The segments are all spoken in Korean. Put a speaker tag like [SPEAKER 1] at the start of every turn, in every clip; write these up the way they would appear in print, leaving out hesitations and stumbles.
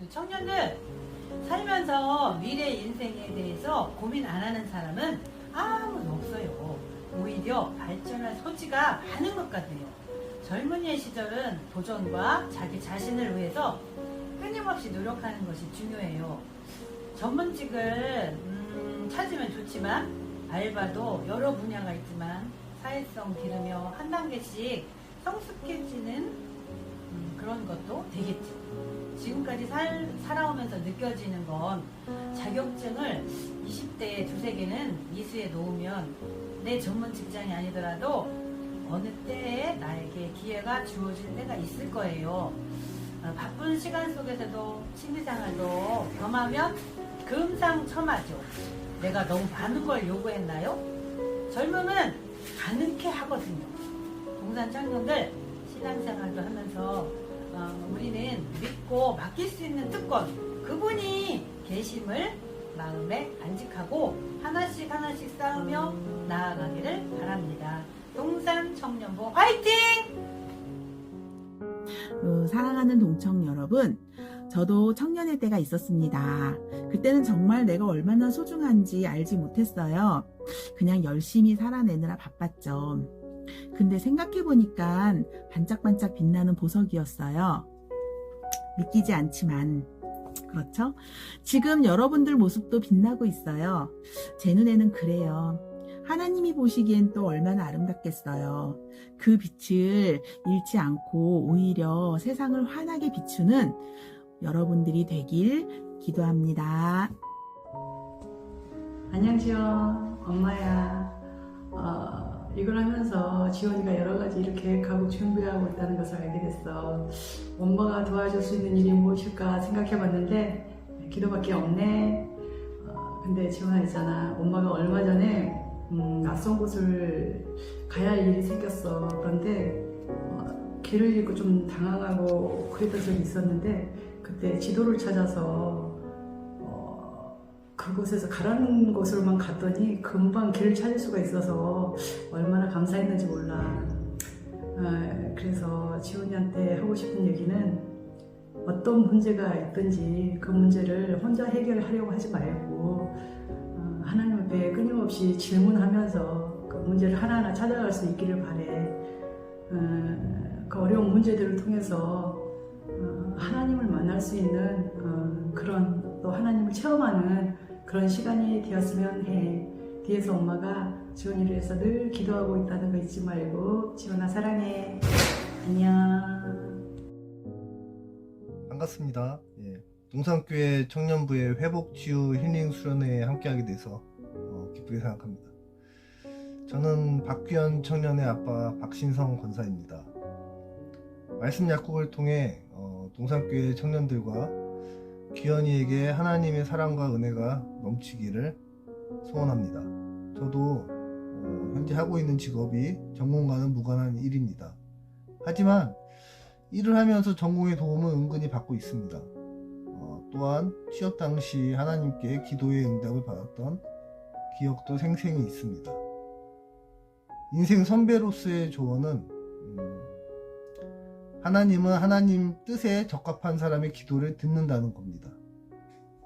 [SPEAKER 1] 청년들 살면서 미래 인생에 대해서 고민 안 하는 사람은 아무도 없어요. 오히려 발전할 소지가 많은 것 같아요. 젊은이의 시절은 도전과 자기 자신을 위해서 끊임없이 노력하는 것이 중요해요. 전문직을 찾으면 좋지만 알바도 여러 분야가 있지만 사회성 기르며 한 단계씩 성숙해지는 그런 것도 되겠죠. 지금까지 살아오면서 느껴지는 건 자격증을 20대에 두세 개는 이수에 놓으면 내 전문 직장이 아니더라도 어느 때에 나에게 기회가 주어질 때가 있을 거예요. 바쁜 시간 속에서도 취미생활도 겸하면 금상첨화죠. 내가 너무 많은 걸 요구했나요? 젊음은 가능케 하거든요. 동산 청년들 신앙생활도 하면서 우리는 믿고 맡길 수 있는 특권, 그분이 계심을 마음에 간직하고 하나씩 하나씩 쌓으며 나아가기를 바랍니다. 동산 청년부 화이팅!
[SPEAKER 2] 사랑하는 동청 여러분, 저도 청년의 때가 있었습니다. 그때는 정말 내가 얼마나 소중한지 알지 못했어요. 그냥 열심히 살아내느라 바빴죠. 근데 생각해보니까 반짝반짝 빛나는 보석이었어요. 믿기지 않지만 그렇죠? 지금 여러분들 모습도 빛나고 있어요. 제 눈에는 그래요. 하나님이 보시기엔 또 얼마나 아름답겠어요. 그 빛을 잃지 않고 오히려 세상을 환하게 비추는 여러분들이 되길 기도합니다.
[SPEAKER 3] 안녕 지원, 엄마야. 이걸 하면서 지원이가 여러 가지 이렇게 가고 준비하고 있다는 것을 알게 됐어. 엄마가 도와줄 수 있는 일이 무엇일까 생각해봤는데 기도밖에 없네. 근데 지원아 있잖아. 엄마가 얼마 전에 낯선 곳을 가야 할 일이 생겼어. 그런데 길을 잃고 좀 당황하고 그랬던 적이 있었는데 그때 지도를 찾아서 그곳에서 가라는 곳으로만 갔더니 금방 길을 찾을 수가 있어서 얼마나 감사했는지 몰라. 그래서 지훈이한테 하고 싶은 얘기는 어떤 문제가 있든지 그 문제를 혼자 해결하려고 하지 말고 하나님 앞에 끊임없이 질문하면서 그 문제를 하나하나 찾아갈 수 있기를 바래. 그 어려운 문제들을 통해서 하나님을 만날 수 있는 그런 또 하나님을 체험하는 그런 시간이 되었으면 해. 뒤에서 엄마가 지원이를 위해서 늘 기도하고 있다는 거 잊지 말고. 지원아 사랑해. 안녕.
[SPEAKER 4] 반갑습니다. 예, 동산교회 청년부의 회복치유 힐링 수련회에 함께하게 돼서 기쁘게 생각합니다. 저는 박규현 청년의 아빠 박신성 권사입니다. 말씀 약국을 통해 동산교회 청년들과 귀현이에게 하나님의 사랑과 은혜가 넘치기를 소원합니다. 저도 현재 하고 있는 직업이 전공과는 무관한 일입니다. 하지만 일을 하면서 전공의 도움은 은근히 받고 있습니다. 또한 취업 당시 하나님께 기도의 응답을 받았던 기억도 생생히 있습니다. 인생 선배로서의 조언은 하나님은 하나님 뜻에 적합한 사람의 기도를 듣는다는 겁니다.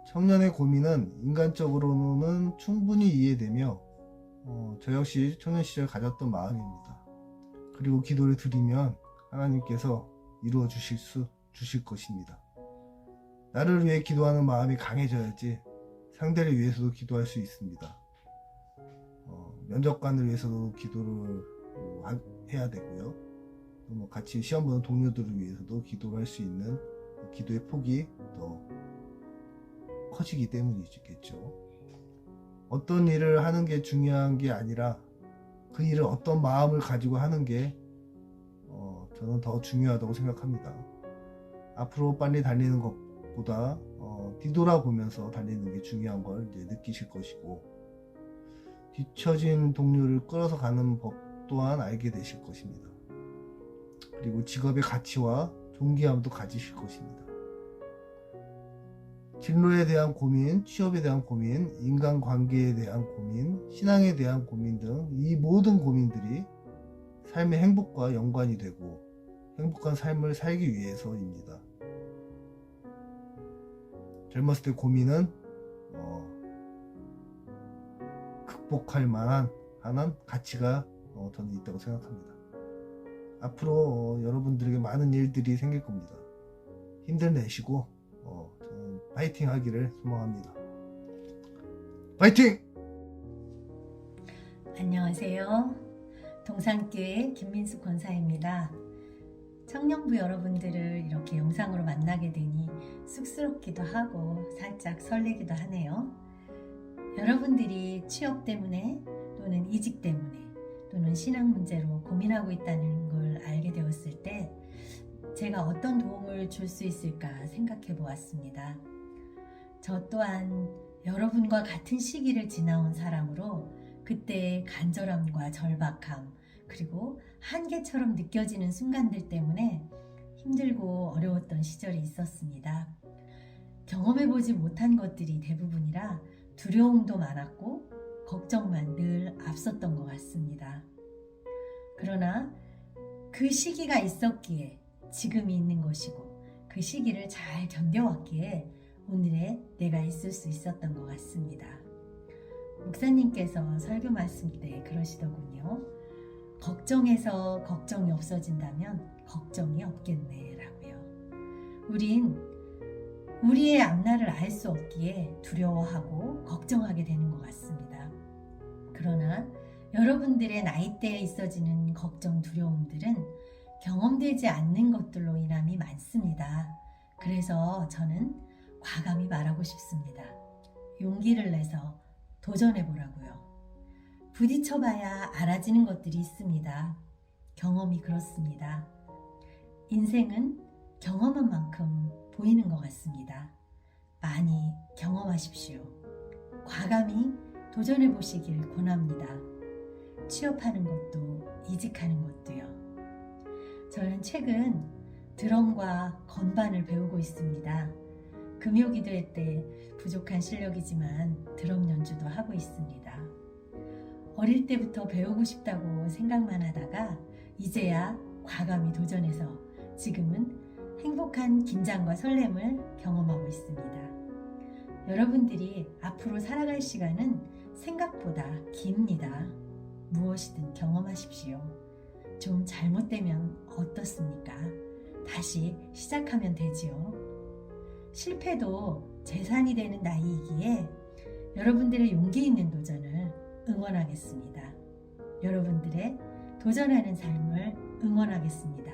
[SPEAKER 4] 청년의 고민은 인간적으로는 충분히 이해되며 저 역시 청년 시절 가졌던 마음입니다. 그리고 기도를 드리면 하나님께서 이루어 주실 것입니다. 나를 위해 기도하는 마음이 강해져야지 상대를 위해서도 기도할 수 있습니다. 면접관을 위해서도 기도를 해야 되고요. 또 같이 시험 보는 동료들을 위해서도 기도를 할 수 있는 기도의 폭이 더 커지기 때문이겠죠. 어떤 일을 하는 게 중요한 게 아니라 그 일을 어떤 마음을 가지고 하는 게 저는 더 중요하다고 생각합니다. 앞으로 빨리 달리는 것보다 뒤돌아보면서 달리는 게 중요한 걸 이제 느끼실 것이고, 뒤처진 동료를 끌어서 가는 법 또한 알게 되실 것입니다. 그리고 직업의 가치와 존귀함도 가지실 것입니다. 진로에 대한 고민, 취업에 대한 고민, 인간관계에 대한 고민, 신앙에 대한 고민 등 이 모든 고민들이 삶의 행복과 연관이 되고 행복한 삶을 살기 위해서입니다. 젊었을 때 고민은 극복할 만한 하는 가치가 저는 있다고 생각합니다. 앞으로 여러분들에게 많은 일들이 생길 겁니다. 힘들내시고 저는 파이팅 하기를 소망합니다. 파이팅!
[SPEAKER 5] 안녕하세요. 동산교회 김민숙 권사입니다. 청년부 여러분들을 이렇게 영상으로 만나게 되니 쑥스럽기도 하고 살짝 설레기도 하네요. 여러분들이 취업 때문에 또는 이직 때문에 또는 신앙 문제로 고민하고 있다는 걸 알게 되었을 때 제가 어떤 도움을 줄 수 있을까 생각해 보았습니다. 저 또한 여러분과 같은 시기를 지나온 사람으로 그때의 간절함과 절박함 그리고 한계처럼 느껴지는 순간들 때문에 힘들고 어려웠던 시절이 있었습니다. 경험해보지 못한 것들이 대부분이라 두려움도 많았고 걱정만 늘 앞섰던 것 같습니다. 그러나 그 시기가 있었기에 지금이 있는 것이고 그 시기를 잘 견뎌왔기에 오늘의 내가 있을 수 있었던 것 같습니다. 목사님께서 설교 말씀 때 그러시더군요. 걱정해서 걱정이 없어진다면 걱정이 없겠네 라고요. 우린 우리의 앞날을 알 수 없기에 두려워하고 걱정하게 되는 것 같습니다. 그러나 여러분들의 나이대에 있어지는 걱정, 두려움들은 경험되지 않는 것들로 인함이 많습니다. 그래서 저는 과감히 말하고 싶습니다. 용기를 내서 도전해보라고요. 부딪혀봐야 알아지는 것들이 있습니다. 경험이 그렇습니다. 인생은 경험한 만큼 보이는 것 같습니다. 많이 경험하십시오. 과감히 도전해보시길 권합니다. 취업하는 것도 이직하는 것도요. 저는 최근 드럼과 건반을 배우고 있습니다. 금요기도회 때 부족한 실력이지만 드럼 연주도 하고 있습니다. 어릴 때부터 배우고 싶다고 생각만 하다가 이제야 과감히 도전해서 지금은 행복한 긴장과 설렘을 경험하고 있습니다. 여러분들이 앞으로 살아갈 시간은 생각보다 깁니다. 무엇이든 경험하십시오. 좀 잘못되면 어떻습니까? 다시 시작하면 되지요. 실패도 재산이 되는 나이이기에 여러분들의 용기 있는 도전을 응원하겠습니다. 여러분들의 도전하는 삶을 응원하겠습니다.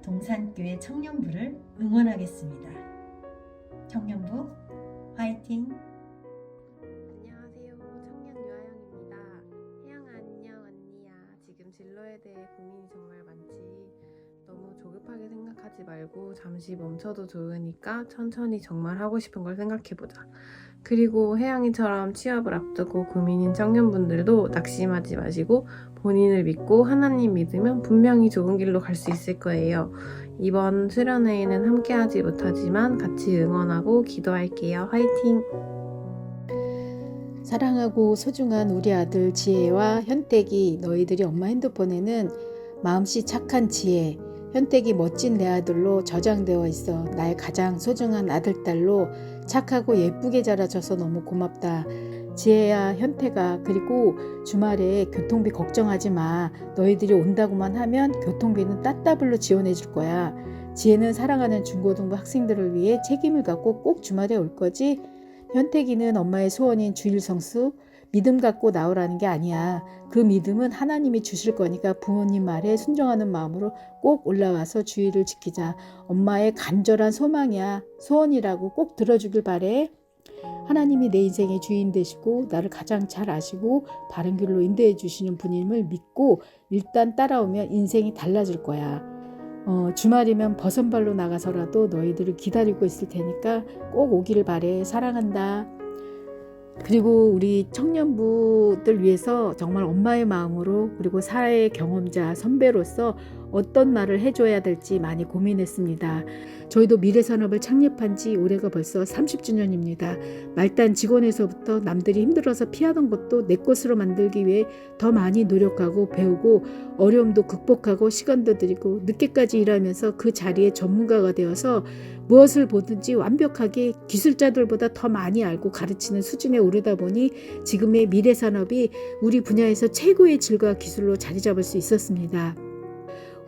[SPEAKER 5] 동산교회 청년부를 응원하겠습니다. 청년부 화이팅!
[SPEAKER 6] 안녕하세요. 청년 유아영입니다. 혜영아 안녕 언니야. 지금 진로에 대해 고민이 정말 많지. 너무 조급하게 생각하지 말고 잠시 멈춰도 좋으니까 천천히 정말 하고 싶은 걸 생각해보자. 그리고 혜영이처럼 취업을 앞두고 고민인 청년분들도 낙심하지 마시고 본인을 믿고 하나님 믿으면 분명히 좋은 길로 갈 수 있을 거예요. 이번 수련회에는 함께하지 못하지만 같이 응원하고 기도할게요. 화이팅!
[SPEAKER 7] 사랑하고 소중한 우리 아들 지혜와 현택이 너희들이 엄마 핸드폰에는 마음씨 착한 지혜, 현택이 멋진 내 아들로 저장되어 있어. 나의 가장 소중한 아들딸로 착하고 예쁘게 자라줘서 너무 고맙다. 지혜야, 현태가, 그리고 주말에 교통비 걱정하지 마. 너희들이 온다고만 하면 교통비는 따따블로 지원해 줄 거야. 지혜는 사랑하는 중고등부 학생들을 위해 책임을 갖고 꼭 주말에 올 거지? 현태기는 엄마의 소원인 주일 성수, 믿음 갖고 나오라는 게 아니야. 그 믿음은 하나님이 주실 거니까 부모님 말에 순종하는 마음으로 꼭 올라와서 주일을 지키자. 엄마의 간절한 소망이야. 소원이라고 꼭 들어주길 바래. 하나님이 내 인생의 주인 되시고 나를 가장 잘 아시고 바른 길로 인도해 주시는 분임을 믿고 일단 따라오면 인생이 달라질 거야. 주말이면 버선발로 나가서라도 너희들을 기다리고 있을 테니까 꼭 오기를 바래. 사랑한다. 그리고 우리 청년부들 위해서 정말 엄마의 마음으로 그리고 사회의 경험자 선배로서 어떤 말을 해줘야 될지 많이 고민했습니다. 저희도 미래산업을 창립한 지 올해가 벌써 30주년입니다. 말단 직원에서부터 남들이 힘들어서 피하던 것도 내 것으로 만들기 위해 더 많이 노력하고 배우고 어려움도 극복하고 시간도 들이고 늦게까지 일하면서 그 자리에 전문가가 되어서 무엇을 보든지 완벽하게 기술자들보다 더 많이 알고 가르치는 수준에 오르다 보니 지금의 미래산업이 우리 분야에서 최고의 질과 기술로 자리 잡을 수 있었습니다.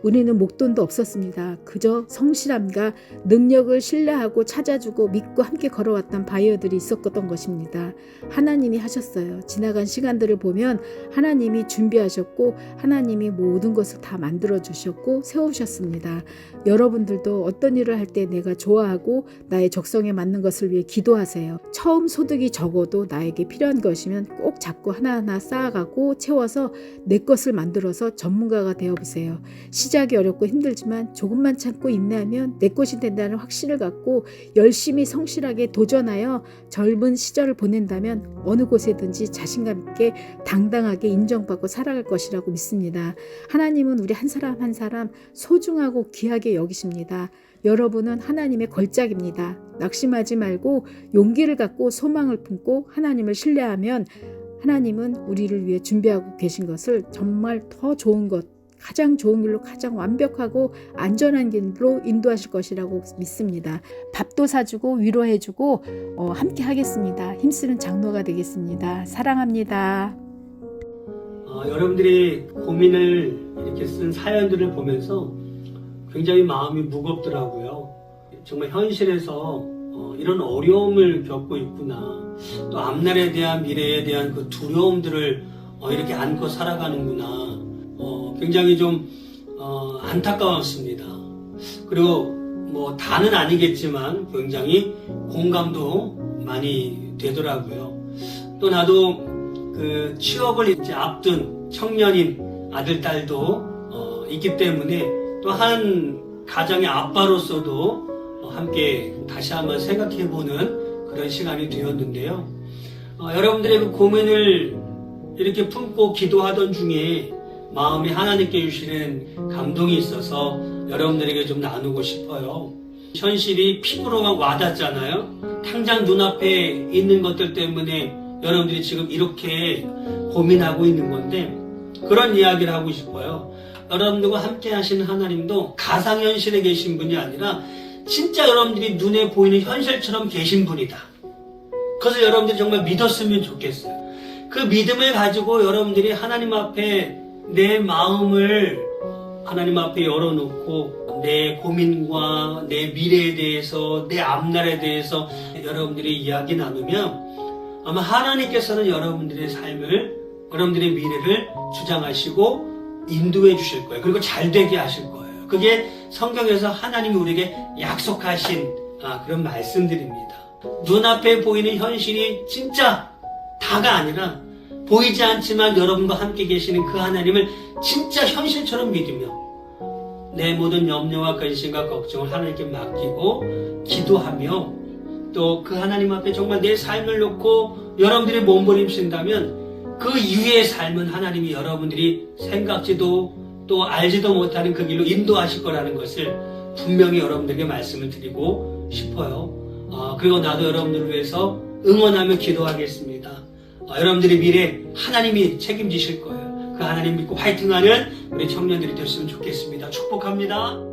[SPEAKER 7] 우리는 목돈도 없었습니다. 그저 성실함과 능력을 신뢰하고 찾아주고 믿고 함께 걸어왔던 바이어들이 있었던 것입니다. 하나님이 하셨어요. 지나간 시간들을 보면 하나님이 준비하셨고 하나님이 모든 것을 다 만들어주셨고 세우셨습니다. 여러분들도 어떤 일을 할 때 내가 좋아하고 나의 적성에 맞는 것을 위해 기도하세요. 처음 소득이 적어도 나에게 필요한 것이면 꼭 잡고 하나하나 쌓아가고 채워서 내 것을 만들어서 전문가가 되어보세요. 시작이 어렵고 힘들지만 조금만 참고 인내하면 내 것이 된다는 확신을 갖고 열심히 성실하게 도전하여 젊은 시절을 보낸다면 어느 곳에든지 자신감 있게 당당하게 인정받고 살아갈 것이라고 믿습니다. 하나님은 우리 한 사람 한 사람 소중하고 귀하게 여기십니다. 여러분은 하나님의 걸작입니다. 낙심하지 말고 용기를 갖고 소망을 품고 하나님을 신뢰하면 하나님은 우리를 위해 준비하고 계신 것을 정말 더 좋은 것, 가장 좋은 길로 가장 완벽하고 안전한 길로 인도하실 것이라고 믿습니다. 밥도 사주고 위로해주고 함께 하겠습니다. 힘쓰는 장로가 되겠습니다. 사랑합니다.
[SPEAKER 8] 여러분들이 고민을 이렇게 쓴 사연들을 보면서 굉장히 마음이 무겁더라고요. 정말 현실에서 이런 어려움을 겪고 있구나. 또 앞날에 대한 미래에 대한 그 두려움들을 이렇게 안고 살아가는구나. 굉장히 좀 안타까웠습니다. 그리고 뭐 다는 아니겠지만 굉장히 공감도 많이 되더라고요. 또 나도 그 취업을 이제 앞둔 청년인 아들 딸도 있기 때문에 또 한 가정의 아빠로서도 함께 다시 한번 생각해보는 그런 시간이 되었는데요. 여러분들의 그 고민을 이렇게 품고 기도하던 중에 마음이 하나님께 주시는 감동이 있어서 여러분들에게 좀 나누고 싶어요. 현실이 피부로만 와닿잖아요. 당장 눈앞에 있는 것들 때문에 여러분들이 지금 이렇게 고민하고 있는 건데 그런 이야기를 하고 싶어요. 여러분들과 함께 하시는 하나님도 가상현실에 계신 분이 아니라 진짜 여러분들이 눈에 보이는 현실처럼 계신 분이다. 그래서 여러분들이 정말 믿었으면 좋겠어요. 그 믿음을 가지고 여러분들이 하나님 앞에 내 마음을 하나님 앞에 열어놓고 내 고민과 내 미래에 대해서 내 앞날에 대해서 여러분들이 이야기 나누면 아마 하나님께서는 여러분들의 삶을 여러분들의 미래를 주장하시고 인도해 주실 거예요. 그리고 잘 되게 하실 거예요. 그게 성경에서 하나님이 우리에게 약속하신 그런 말씀들입니다. 눈앞에 보이는 현실이 진짜 다가 아니라 보이지 않지만 여러분과 함께 계시는 그 하나님을 진짜 현실처럼 믿으며 내 모든 염려와 근심과 걱정을 하나님께 맡기고 기도하며 또 그 하나님 앞에 정말 내 삶을 놓고 여러분들이 몸부림친다면 그 이후의 삶은 하나님이 여러분들이 생각지도 또 알지도 못하는 그 길로 인도하실 거라는 것을 분명히 여러분들에게 말씀을 드리고 싶어요. 그리고 나도 여러분들을 위해서 응원하며 기도하겠습니다. 여러분들의 미래 하나님이 책임지실 거예요. 그 하나님 믿고 화이팅하는 우리 청년들이 됐으면 좋겠습니다. 축복합니다.